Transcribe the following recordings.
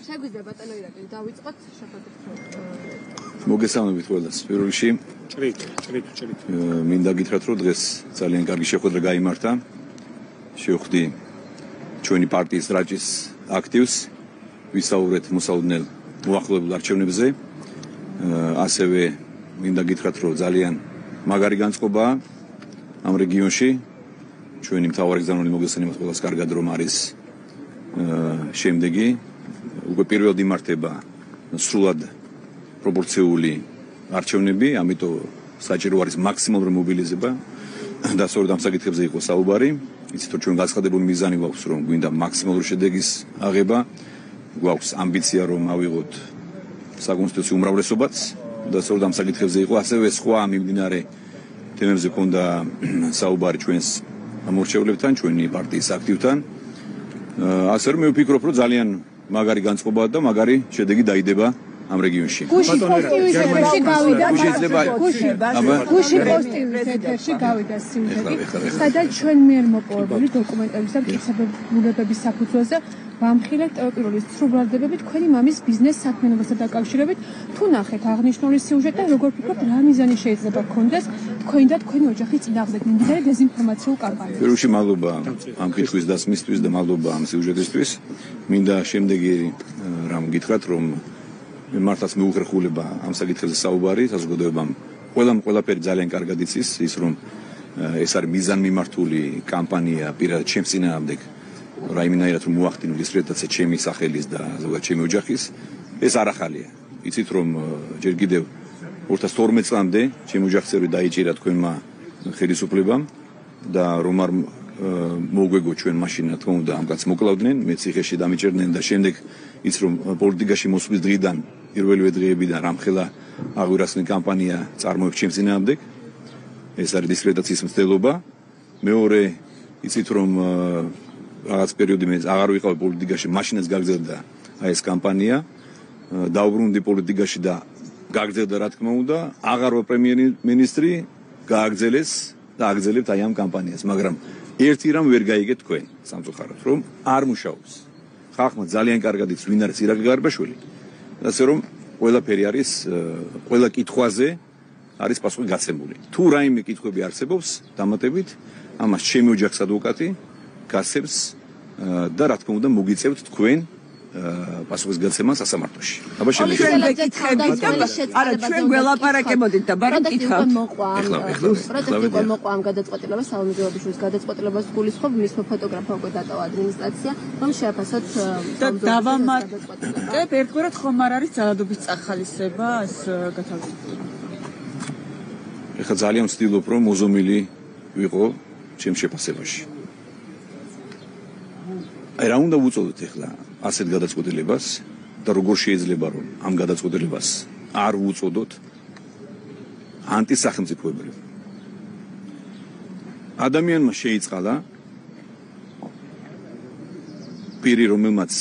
შეგვიძლია ბატონო ირაკლი დავიწყოთ შეხვედრით. მოგესალმებით ყველას. პირველ რიგში მინდა გითხრათ, რომ დღეს ძალიან კარგი შეხვედრა გაიმართა. შევხვდი ჩვენი პარტიის რაჭის აქტივს, ვისაუბრეთ მოსაუდნელ მოახლოებულ არჩევნებზე. ასევე მინდა გითხრათ, რომ ძალიან მაგარი განწყობაა ამ რეგიონში. ჩვენი მთავარი გზავნილი მოგესალმებით ყველას კარგად რომ არის შემდეგი უკვე პირველად იმართება სრულად პროპორციული არჩევნები, ამიტომ საჭირო არის მაქსიმალური მობილიზება და სწორედ ამ საკითხებზე იყო საუბარი. იცით რომ ჩვენ გაცხადებული მიზანი გვაქვს რომ გვინდა მაქსიმალური შედეგის აღება, გვაქვს ამბიცია რომ ავიღოთ საკონსტიტუციო უმრავლესობაც და სწორედ ამ საკითხებზე იყო ასევე სხვა მიმდინარე თემებზე ქონდა საუბარი ჩვენს ამორჩევლებთან, ჩვენი პარტიის აქტივთან. ასე რომ მე ვფიქრობ რომ ძალიან მაგარი განწყობაა და მაგარი შედეგი დაიდება ამ რეგიონში. გუში პოსტივის ეთერში გავიდა. გუში პოსტივის ეთერში გავიდა სიმღერა. სადაც ჩვენ მიერ მოპოვებული დოკუმენტების და მტკიცებულებების საფუძველზე ვამხილეთ ტელეპიროლის სრუბრალდებები თქვენი მამის ბიზნეს საქმიანობასთან დაკავშირებით. თუ ნახეთ აღნიშნული სიუჟეტი და როგორ ფიქრობთ რა მიზანი შეიძლება გქონდეს თქვენი და თქვენი ოჯახის წინააღმდეგ მიმდინარე დეზინფორმაციულ კამპანიას? პირველში მადლობა ამ კითხვის დასმისთვის და მადლობა ამ სიუჟეტისთვის. მინდა შემდეგი რამ გითხრათ რომ მე მართლაც მეუხერხულება ამ საკითხებზე საუბარი საზოგადოებამ ყველაფერი ძალიან კარგად იცის ის რომ ეს არის მიზანმიმართული კამპანია პირადად ჩემს წინააღმდეგ რაიმენაირად რომ მოახდინო ის რედაცია ჩემი სახელის და ზოგადად ჩემი ოჯახის ეს არ ახალია. იცით რომ ჯერ კიდევ 2012 წლამდე ჩემი ოჯახწევრი დაიჭირა თქვენმა ხელისუფლებამ და რომ არ მოგვეგო ჩვენ მაშინ რა თქმა უნდა ამ კაცს მოკლავდნენ, მე ციხეში დამიჭერდნენ და შემდეგ ის რომ პოლიტიკაში მოსვლის დღიდან პირველივე დღეებიდან რამხელა აღვირასნი კამპანია წარმოებს ჩემს წინააღმდეგ. ეს არის დისკრედიტაციის მცდელობა. მეორე იცით რომ რაღაც პერიოდი მე აღარ ვიყავ პოლიტიკაში, მაშინაც გაგრძელდა აი ეს კამპანია. დაუბრუნდი პოლიტიკაში და გაგრძელდა რა თქმა უნდა, აღარ ვარ პრემიერ-მინისტრი, გააგრძელეს და აგრძელებთ აი ამ კამპანიას, მაგრამ ერთი რამ ვერ გაიგეთ თქვენ სამწუხაროდ, რომ არ მუშაობს. ხალხმა ძალიან კარგად იცის ვინ არის ირაკლი გარბაშვილი. ასე რომ ყველაფერი არის ყველა კითხვაზე არის პასუხი გაცემული. თუ რაიმე კითხვები არსებობს დამატებით, ამას ჩემი ოჯახის ადვოკატი გასცემს და რა თქმა უნდა მოგიწევთ თქვენ პასუხის გაცემა სასამართლოში. აბა ჩვენ გველაპარაკებოდით და ბარემ კითხავთ. ეხლა მოყვა ამ გადაწყვეტილებას, საავადმყოფოს გადაწყვეტილებას გულისხმობ, მისმა ფოტოგრაფმა უკვე დატოვა ადმინისტრაცია, რომ შეაფასოთ დავამატებ ერთგვარად ხომ არ არის ძალადობის წახალისება ეს გათავისუფლება. ეხლა ძალიან ვცდილობ რომ მოზომილი ვიყო ჩემ შეფასებაში. აი რა უნდა ვუწოდოთ ეხლა ასეთ გადაწყვეტილებას და როგორ შეიძლება რომ ამ გადაწყვეტილებას არ ვუწოდოთ ანტისახელმწიფოებრივ. ადამიანმა შეიწყალა პირი რომელმაც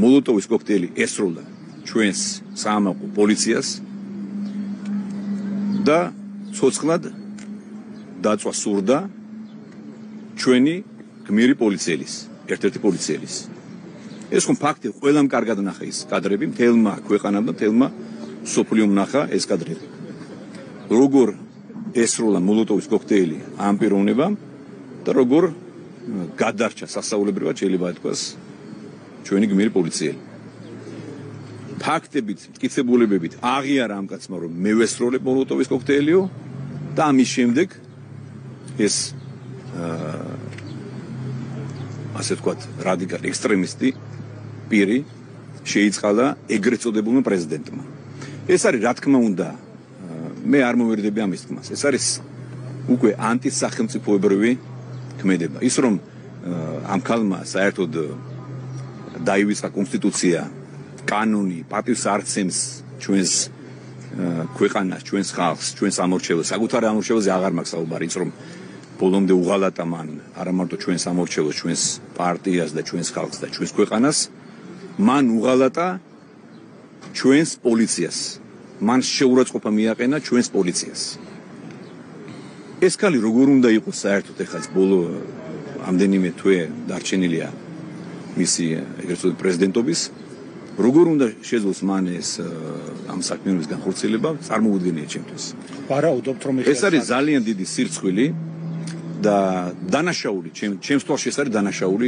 მოლოტოვის კოქტეილი ესროლა ჩვენს საამაყო პოლიციას და ცოცხლად დაწვა სურდა ჩვენი გმირი პოლიციელის, ერთ-ერთი პოლიციელის. ეს ხომ ფაქტია, ყველამ კარგად ნახა ის კადრები, მთელმა ქვეყანამ და მთელმა სოფლიომ ნახა ეს კადრები. როგორ ესროლა მოლოტოვის კოქტეილი ამ პიროვნებამ და როგორ გადარჩა სასწაულებრივად შეიძლება ითქვას ჩვენი გმირი პოლიციელი. ფაქტებით, მტკიცებულებებით აღიარა ამ კაცმა რომ მე ვესროლებ მოლოტოვის კოქტეილიო და ამის შემდეგ ეს ასე ვთქვათ რადიკალი ექსტრემისტი პირი შეიწყალა ეგრეთ წოდებულმა პრეზიდენტმა. ეს არის რა თქმა უნდა მე არ მოვერდები ამის თქმას. ეს არის უკვე ანტისახელმწიფოებრივი ქმედება. ის რომ ამ ქალმა საერთოდ დაივიწყა კონსტიტუცია, კანონი, პატივს არცემს ჩვენს ქვეყანას, ჩვენს ხალხს, ჩვენს ამორჩევლებს, საკუთარი ამორჩევლებზე აღარ მაქვს საუბარი, ის რომ ბოლომდე უღალატა მან არა მარტო ჩვენს ამორჩევლებს, ჩვენს პარტიას და ჩვენს ხალხს და ჩვენს ქვეყანას, მან უღალატა ჩვენს პოლიციას. მან შეურაცხყოფა მიაყენა ჩვენს პოლიციას. ეს ქალი როგორ უნდა იყოს საერთოდ ეხლა ბოლო ამდენიმე თვე დარჩენილია მისი ეგრეთ წოდებული პრეზიდენტობის როგორ უნდა შეძლოს მან ეს ამ საქმიანობის განხორციელება წარმოუდგენია ჩემთვის. ვარაუდობთ რომ ეს არის ძალიან დიდი სირცხვილი და დანაშაული ჩემს თვალში ეს არის დანაშაული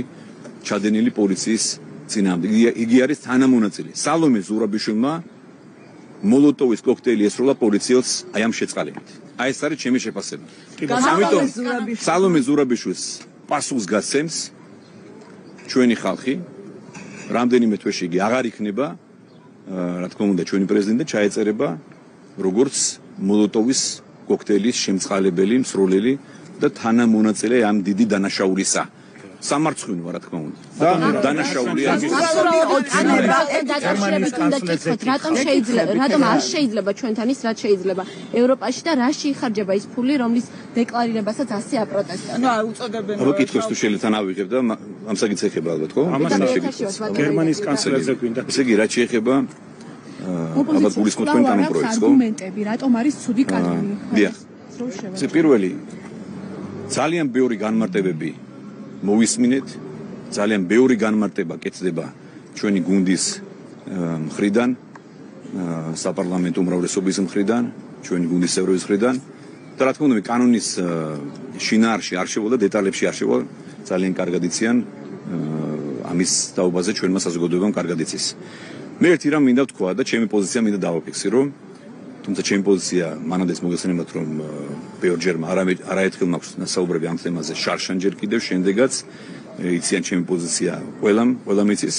ჩადენილი პოლიციის წინააღმდეგ. იგი არის თანამონაწილე. სალომე ზურაბიშვილმა მოლოტოვის კოქტეილი ესროლა პოლიციელს აი ამ შეწყალებით. აი ეს არის ჩემი შეფასება. ამიტომ სალომე ზურაბიშვილს პასუხს გასცემს ჩვენი ხალხი. რამდენიმე თვეში იგი აღარ იქნება, რა თქმა უნდა, ჩვენი პრეზიდენტი ჩაეწერება როგორც მოლოტოვის კოქტეილის შემწყალებელი, მსროლელი და თანამონაწილე ამ დიდი დანაშაულისა. სამარცხვინოა, რა თქმა უნდა. და დანაშაულია ის. რატომ არ შეიძლება ჩვენთან ის რაც შეიძლება ევროპაში და რაში იხარჯება ის ფული, რომლის დეკლარირებასაც ასე აპროტესტებენ. ანუ უწოდებენ. აბა კითხოს თუ შეიძლება თან ავიღებ და ამ საკითხს ეხება ალბათ, ხო? გერმანიის კანცლერზე გვინდა. ესე იგი, რაც შეეხება ალბათ გულისხმობთ თქვენ კანონპროექტს, ხო? არგუმენტები, რატომ არის ცუდი კანონი? დიახ. ეს პირველი ძალიან ბევრი განმარტებები მოვისმინეთ, ძალიან ბევრი განმარტება კეთდება ჩვენი გუნდის მხრიდან, საპარლამენტო უმრავლესობის მხრიდან, ჩვენი გუნდის წევრების მხრიდან და რა თქმა უნდა, კანონის შინაარსში არ შევალ და დეტალებში არ შევალ, ძალიან კარგად იციან ამის დაობაზე ჩვენმა საზოგადოებამ კარგად იცის. მე ერთი რამ მინდა ვთქვა და ჩემი პოზიცია მინდა დავაფიქსირო, თუმცა ჩემი პოზიცია მანამდეც მოგესალმებათ, რომ ბევრჯერმა არაერთხელ მაქვს საუბრები ამ თემაზე, შარშანჯერ კიდევ შემდეგაც იციან ჩემი პოზიცია ყველამ იცის.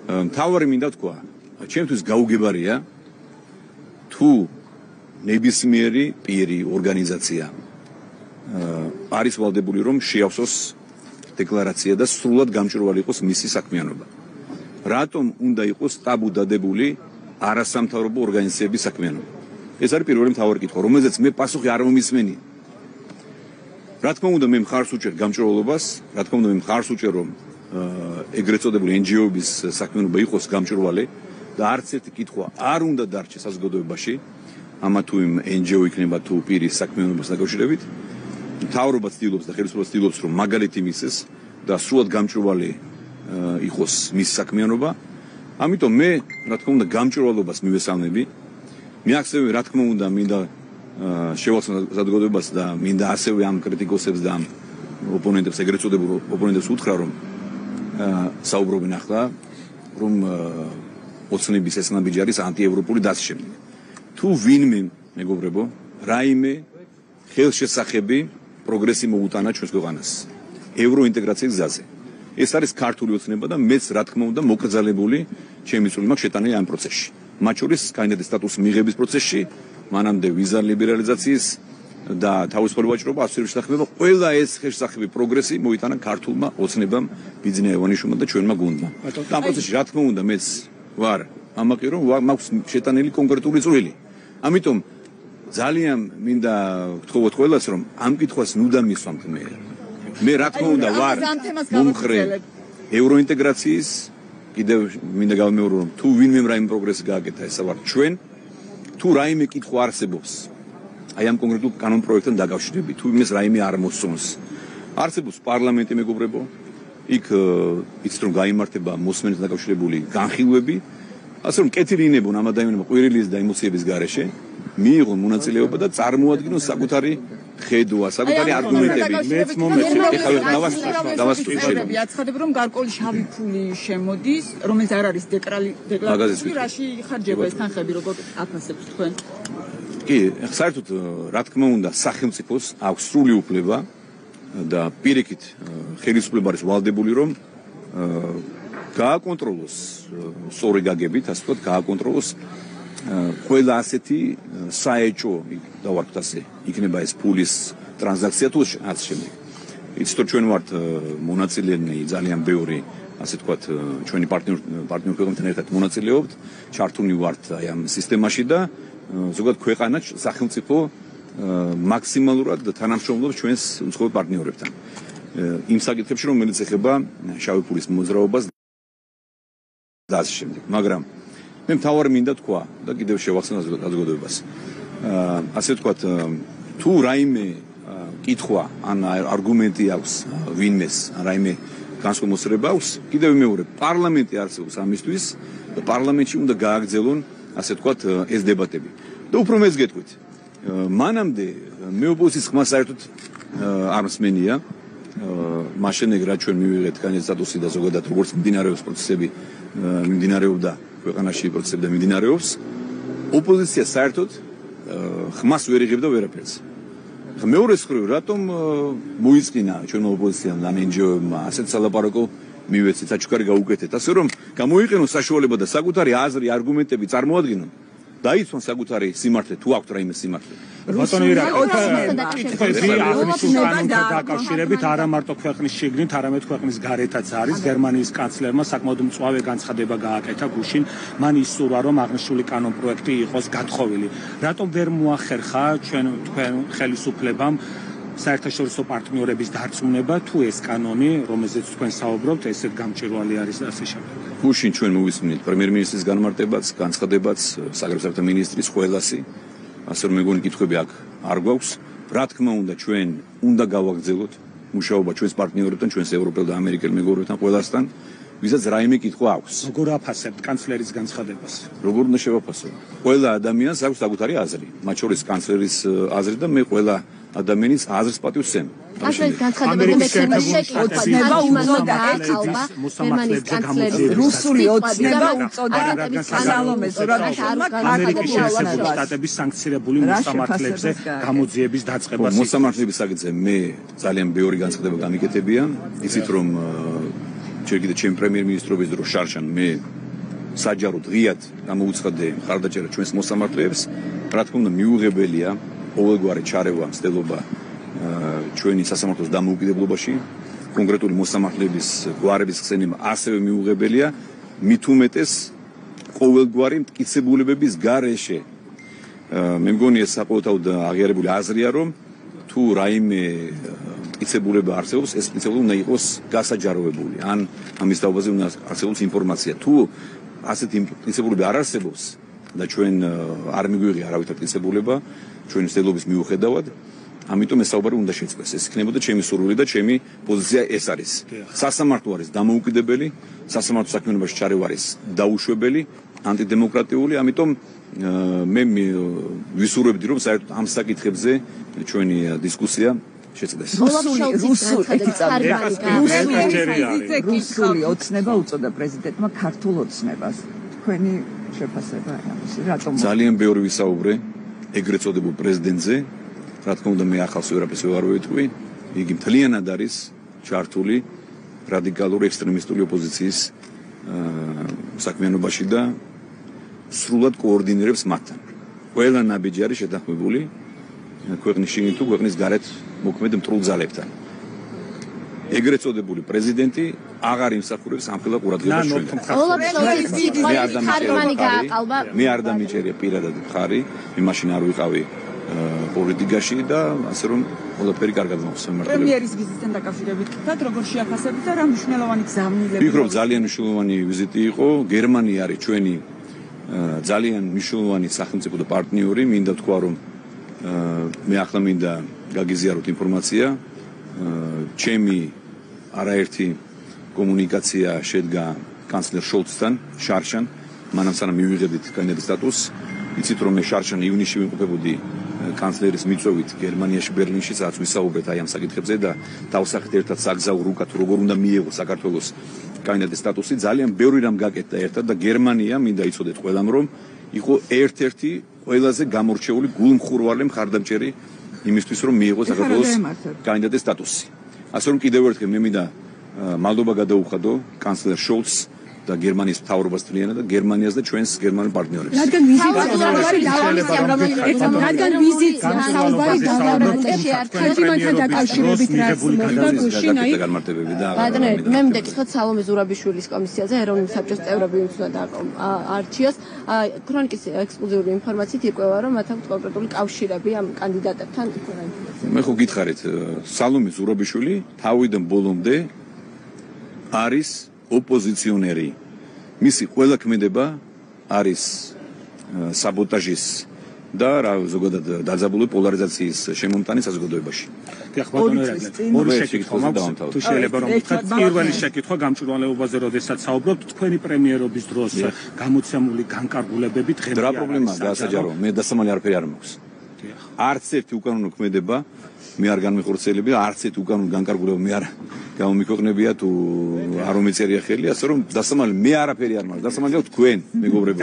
მთავარი მინდა ვთქვა, ჩემთვის გაუგებარია თუ ნებისმიერი პირი, ორგანიზაცია არის ვალდებული რომ შეავსოს დეკლარაცია და სრულად გამჭვირვალე იყოს მისი საქმიანობა. რატომ უნდა იყოს ტაბუ დადებული არასამთავრობო ორგანიზაციების საქმიანობა? ეს არის პირველი მთავარი კითხვა, რომელზეც მე პასუხი არ მომისმენი. რა თქმა უნდა, მე მხარს უჭერ გამჭვირვალობას, რა თქმა უნდა, მე მხარს უჭერ რომ ეგრეთ წოდებული NGO-ების საქმიანობა იყოს გამჭვირვალე და არც ერთი კითხვა არ უნდა დარჩეს საზოგადოებაში, ამა თუ იმ NGO იქნება თუ პირის საქმიანობას დაკავშირებით. მთავრობა ცდილობს და ხელისუფლება ცდილობს რომ მაგალითი მისცეს და სრულად გამჭვირვალე იყოს მის საქმიანობა. ამიტომ მე, რა თქმა უნდა, გამჭვირვალობას მივესალმები. მე ასევე, რა თქმა უნდა, მინდა შევახსენო საზოგადოებას და მინდა ასევე ამ კრიტიკოსებს და ამ ოპონენტებს, ეგრეთ წოდებულ ოპონენტებს უთხრა, რომ საუბრობენ ახლა, რომ ოცნების ესლამბიჯი არის ანტიევროპული და ასე შემდეგ. თუ ვინმე, მეგობრებო, რაიმე ხელშესახები პროგრესი მოუტანა ჩვენს ქვეყანას ევროინტეგრაციის გზაზე. ეს არის ქართული ოცნება და მეც, რა თქმა უნდა, მოკრძალებული ჩემი წვლილი მაქვს შეტანილი ამ პროცესში. მათ შორის კანდიდატის სტატუსის მიღების პროცესში, მანამდე ვიზა ლიბერალიზაციის და თავისუფალი ვაჭრობა, ასოების შესახება, ყველა ეს ხელშესახები პროგრესი მოიტანა ქართულმა ოცნებამ, ბიძინა ივანიშვილმა და ჩვენმა გუნდმა. და ამ პროცესში, რა თქმა უნდა, მეც ვარ ამაყი, რომ მაქვს შეტანილი კონკრეტული წვლილი. ამიტომ ძალიან მინდა ვთხოვოთ ყველას, რომ ამ კითხვას ნუ დამისვამთ მე. მე რა თქმა უნდა ვარ მომხრე ევროინტეგრაციის, კიდევ მინდა გავიმეორო, რომ თუ ვინმე რაიმე პროგრესი გააკეთა, ესა ვარ ჩვენ, თუ რაიმე კითხვა არსებობს აი ამ კონკრეტულ კანონპროექტთან დაკავშირებით, თუ იმის რაიმე არ მოსწონს. არსებობს პარლამენტი, მეგობრებო, იქ იცით რომ გაიმართება მოსმენასთან დაკავშირებული განხილვები, ასე რომ კეთილინებონ ამ ადამიანებმა ყვირილის და ემოციების გარეშე მიიღონ მონაწილეობა და წარმოადგინონ საკუთარი ხედვა, საკუთარი არგუმენტები. მეც მომეცი. ეხლა დავასწრებ. აცხადებ რომ გარკვეული შავი ფული შემოდის, რომელიც არ არის დეკლარაცია, რაში იხარჯება ეს თანხები, როგორ აფასებთ თქვენ? კი, საერთოდ რა თქმა უნდა, სახელმწიფოს აქვს სრული უფლება და პირიქით ხელისუფლება არის ვალდებული რომ გააკონტროლოს სწორი გაგებით, ასე ვთქვათ, გააკონტროლოს ყველა ასეთი საეჭო დავარქვთ ასე, იქნება ეს ფულის ტრანზაქცია თუ ასე შემდეგ. იცით რომ ჩვენ ვართ მონაწილენი ძალიან ბევრი, ასე ვთქვათ, ჩვენი პარტნიორ ქვეყნებთან ერთად მონაწილეობთ, ჩართული ვართ აი ამ სისტემაში და ზოგადად ქვეყანა სახელმწიფო მაქსიმალურად თანამშრომლობს ჩვენს უცხოელ პარტნიორებთან. იმ საკითხებში, რომელიც ეხება შავი ფულის მოძრაობას და ასე შემდეგ. მაგრამ მე მთავარი მინდა თქვა და კიდევ შევახსენო საზოგადოებას. ასე ვთქვათ, თუ რაიმე კითხვა ან არგუმენტი აქვს ვინმეს, რაიმე განსხვავება აქვს. კიდევ მეორე, პარლამენტი არსებობს ამისთვის და პარლამენტში უნდა გააგრძელონ, ასე ვთქვათ, ეს დებატები. და უფრო მეც გეტყვით. მანამდე მე ოპოზიციის ხმა საერთოდ არ მსმენია. მაშინ რა ჩვენ მივიღეთ კანდიდატის სტატუსი და ზოგადად როგორც მიმდინარეობს პროცესები, მიმდინარეობდა ქვეყანაში პროცესები და მიმდინარეობს. ოპოზიცია საერთოდ ხმას ვერ იღებდა ვერაფერს. მეორე მხრივ, რატომ მოიწინა ჩვენმა ოპოზიციამ და NGO-ებმა ასეთ სალაპარაკო მივეცეთ, საჩუქარი გაუკეთეთ, ასე რომ გამოიყენოს საშუალება და საკუთარი აზრი, არგუმენტები წარმოადგინონ. დაიცვან საკუთარი სიმართლე, თუ აქვთ რაიმე სიმართლე. ბატონო ირაკ, კითხვები აღნიშნულ კანონთან დაკავშირებით არა მარტო ქვეყნის შიგნით, არამედ ქვეყნის გარეთაც არის. გერმანიის კანცლერმა საკმაოდ მწვავე განცხადება გააკეთა გუშინ. მან ისურვა, რომ აღნიშნული კანონ პროექტი იყოს გათხოვილი. რატომ ვერ მოახერხა თქვენ ხელისუფლებამ საერთაშორისო პარტნიორების დარწმუნება, თუ ეს კანონი, რომელზეც თქვენ საუბრობთ, ესეთ გამჭვირვალე არის და ასე შემდეგ. გუშინ ჩვენ მოვისმინეთ პრემიერ-მინისტრის განმარტებაც, განცხადებაც, საგარეო საქმეთა მინისტრის ყველასი. ასე რომ მეგონი კითხვები აქ არ გვაქვს. რა თქმა უნდა, ჩვენ უნდა გავაგრძელოთ მუშაობა ჩვენს პარტნიორებთან, ჩვენს ევროპელ და ამერიკელ მეგობრებთან, ყველასთან, ვისაც რაიმე კითხვა აქვს. როგორ აფასებთ კანცლერის განცხადებას? როგორ უნდა შევაფასო? ყველა ადამიანს აქვს საკუთარი აზრი, მათ შორის კანცლერის აზრი და მე ყველა ადამიანის აზრს პატივსცემ. კანცლერის განცხადება და მეცნიერმა შეკითხვა გერმანიის კანცლერის რუსული ოცნება უწოდა სალომე ზურაბიშვილმა ამერიკის შეერთებული შტატების სანქცირებული მოსამართლეებზე გამოძიების დაწყებას. მოსამართლეების საკითხზე მე ძალიან ბევრი განცხადება გამიკეთებია, იცით რომ ჯერ კიდევ ჩემი პრემიერ-მინისტრობის დროს შარშან მე საჯაროდ ღიად გამოუცხადე მხარდაჭერა ჩვენს მოსამართლეებს. რა თქმა უნდა, მიუღებელია ყოველგვარი ჩარევა, მცდელობა ჩვენი სასამართლოს დამოუკიდებლობაში, კონკრეტული მოსამართლეების გვარების ხსენება ასევე მიუღებელია, მით უმეტეს ყოველგვარი მტკიცებულებების გარეშე. მე მგონი ეს საყოველთაოდ აღიარებული აზრია, რომ თუ რაიმე მტკიცებულება არსებობს, ეს მტკიცებულება უნდა იყოს გასაჯაროვებული, ან ამის დაობაზე უნდა არსებობს ინფორმაცია. თუ ასეთი მტკიცებულება არ არსებობს და ჩვენ არ მიგვიღია არავითარ მტკიცებულება ჩვენი მცდელობის მიუხედავად, ამიტომ ეს საუბარი უნდა შეწყდეს. ეს იქნებოდა ჩემი სურვილი და ჩემი პოზიცია ეს არის. სასამართლო არის დამოუკიდებელი, სასამართლო საქმიანობაში ჩარევა არის დაუშვებელი, ანტიდემოკრატიული, ამიტომ მე ვისურვებდი, რომ საერთოდ ამ საკითხებზე ჩვენი დისკუსია შეწყდეს. რუსული ოცნება უწოდა პრეზიდენტმა ქართულ ოცნებას. თქვენი შეფასება ამისი რატომ? ძალიან ბევრი ვისაუბრე ეგრეთ წოდებულ პრეზიდენტზე. რა თქმა უნდა, მე ახალს ვერაფერს ვერ ვიტყვი. იგი მთლიანად არის ჩართული რადიკალური ექსტრემისტული ოპოზიციის საქმიანობაში და სრულად კოორდინირებს მათთან. ყველა ნაბიჯი არის შეთანხმებული ქვეყნის შიგნით თუ ქვეყნის გარეთ მოქმედ მტრულ ძალებთან. ეგრეთ წოდებული პრეზიდენტი აღარ იმსახურებს ამხელა ყურადღებას ჩვენთან. მე არ დამიჭერია პირადად ხარი, მე მაშინ არ ვიყავი პოლიტიკაში და ასე რომ ყველაფერი კარგად მოხსნა. პრემიერის ვიზიტთან დაკავშირებით თქვათ, როგორ შეაფასებთ და რა მნიშვნელოვანი გზავნილება? ვფიქრობ, ძალიან მნიშვნელოვანი ვიზიტი იყო. გერმანია არის ჩვენი ძალიან მნიშვნელოვანი სახელმწიფო და პარტნიორი. მინდა ვთქვა, რომ მე ახლა მინდა გაგიზიაროთ ინფორმაცია. ჩემი არაერთი კომუნიკაცია შედგა კანცლერ შოლცთან, შარშან, მანამ სანამ მივიღებდით კანდიდატის სტატუსს. იცით რომ მე შარშან ივნისში ვიმყოფებოდი კანცლერის მიწვევით გერმანიაში, ბერლინში, სადაც ვისაუბრეთ აი ამ საკითხებზე და დავსახეთ ერთად საგზაო რუკა თუ როგორ უნდა მიიღოს საქართველოს კანდიდატის სტატუსი. ძალიან ბევრი რამ გაკეთდა ერთად და გერმანია, მინდა იცოდეთ ყველამ, რომ იყო ერთ-ერთი ყველაზე გამორჩეული გულმხურვალი მხარდამჭერი იმისთვის, რომ მიიღოს საქართველოს კანდიდატის სტატუსი. ასე რომ კიდევ ერთხელ მე მინდა მადლობა გადაუხადო კანცლერ შოლცს და გერმანიის მთავრობას თლიანად და გერმანიას და ჩვენს გერმანულ პარტნიორებს. რადგან ვიზიტს საუბარი დავარდა ხაჯიმანთან დაკავშირებით რაც მოხდა გუშინ აი ბატონო მე მინდა გითხრათ სალომე ზურაბიშვილის კომისიაზე ეროვნული საბჭოს წევრები უნდა არჩიოს. ქრონიკის ექსკლუზიური ინფორმაციით ირკვევა რომ მათ აქვს კონკრეტული კავშირები ამ კანდიდატებთან. მე ხო გითხარით სალომე ზურაბიშვილი თავიდან ბოლომდე არის ოპოზიციონერი. მისი ყველა ქმედება არის საბოტაჟის და რა ზოგადად დაძაბული პოლარიზაციის შემომტანი საზოგადოებაში. დიახ, ბატონო ერაკლე, ორი შეკითხვა მაქვს, თუ შეიძლება რომ ვთქვათ, პირველი შეკითხვა გამჭვირვალეობაზე, როდესაც საუბრობთ, თქვენი პრემიერობის დროს გამოცემული განკარგულებები დღემდე რა პრობლემაა დასაჯარო, მე დასამალი არაფერი არ მაქვს. არც ერთი უკანონო ქმედება მე არ განმეხორციელები, არც ერთი უკანონო განკარგულება მე არ გამომიქვეყნებია თუ არ მომეწერია ხელი, ასე რომ დასამალი მე არაფერი არ მაქვს. დასამალია თქვენ, მეგობრებო.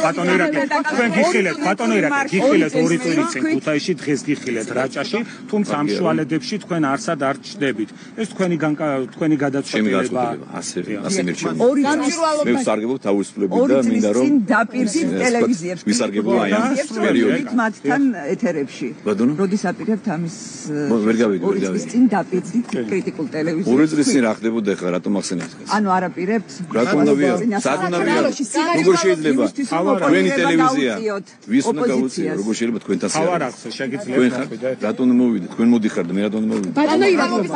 ბატონო ერაკლე, თქვენ გიხილეთ, ბატონო ერაკლე, გიხილეთ 2 წელი წინ ქუთაისში, დღეს გიხილეთ რაჭაში, თუმცა ამ შუალედებში თქვენ არსად არ ჩნდებით. ეს თქვენი გადაწყვეტილება ასე მირჩევია. გამჭვირვალობა მე ვსარგებლობ თავისუფლებით და მინდა რომ დაპირდით ტელევიზიებს ვისარგებლო აი ამ პერიოდით მათთან ეთერებში. ბატონო? როდის აპირებთ ამის ვერ გავიდი. წინ დაპირდით კრიტიკულ ტელევიზიებს. ორი წლის წინ რა ხდებოდა ხა რატომ ახსენებთ? ანუ არ აპირებთ? რატომ დავია? სად უნდა ვია? როგორ შეიძლება? თქვენი ტელევიზია. ვის უნდა გაუწიო? როგორ შეიძლება თქვენთან? ხავარ ახსენე, შეგიძლიათ თქვენ ხარ? რატომ მოვიდეთ? თქვენ მოდიხართ, მე რატომ მოვიდე? ბატონო ირაკლი